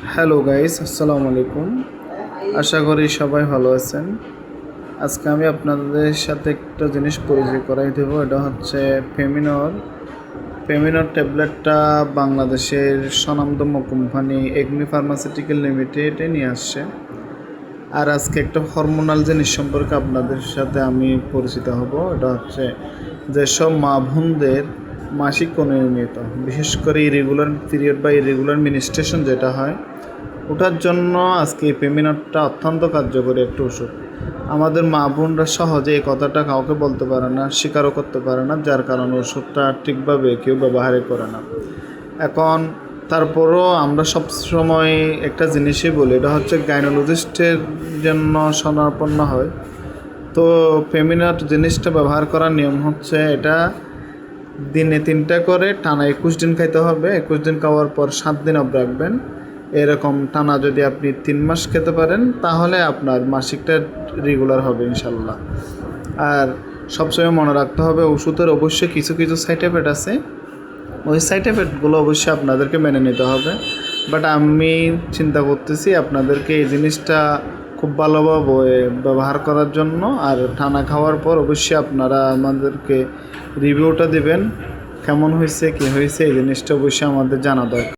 Hello guys, আসসালামু আলাইকুম। আশা করি সবাই ভালো আছেন। আজকে আমি আপনাদের সাথে একটা জিনিস পরিচয় করাই দেবো। এটা হচ্ছে ফেমিনর ট্যাবলেটটা বাংলাদেশের স্বনামধন্য কোম্পানি এগনি ফার্মাসিউটিক্যাল লিমিটেডে নিয়ে আসছে। আর আজকে একটা হরমোনাল জিনিস সম্পর্কে আপনাদের সাথে আমি পরিচিত হব। এটা হচ্ছে যেসব মা বোনদের মাসিক অনিয়মিত, বিশেষ করে ইরেগুলার পিরিয়ড বা ইরেগুলার মিনিস্ট্রেশন যেটা হয়, ওটার জন্য আজকে এই ফেমিনটটা অত্যন্ত কার্যকরী একটা ওষুধ। আমাদের মা বোনরা সহজে এই কথাটা কাউকে বলতে পারে না, স্বীকারও করতে পারে না, যার কারণে ওষুধটা ঠিকভাবে কেউ ব্যবহারই করে না। এখন তারপরও আমরা সব সময় একটা জিনিসই বলি, এটা হচ্ছে গাইনোলজিস্টের জন্য শরণাপন্ন হয়। তো ফেমিনট জিনিসটা ব্যবহার করার নিয়ম হচ্ছে, এটা দিনে 3টা করে টানা 21 দিন খাইতে হবে। 21 দিন খাওয়ার পর 7 দিন অফ রাখবেন। এরকম টানা যদি আপনি 3 মাস খেতে পারেন, তাহলে আপনার মাসিকটা রেগুলার হবে ইনশাল্লাহ। আর সবসময় মনে রাখতে হবে, ওষুধের অবশ্যই কিছু কিছু সাইড এফেক্ট আছে। ওই সাইড এফেক্টগুলো অবশ্যই আপনাদেরকে মেনে নিতে হবে। বাট আমি চিন্তা করতেছি আপনাদেরকে এই জিনিসটা খুব ভালোভাবে ব্যবহার করার জন্য। আর টানা খাওয়ার পর অবশ্যই আপনারা আমাদেরকে রিভিউটা দেবেন, কেমন হয়েছে কী হয়েছে, এই জিনিসটা অবশ্যই আমাদের জানা দরকার।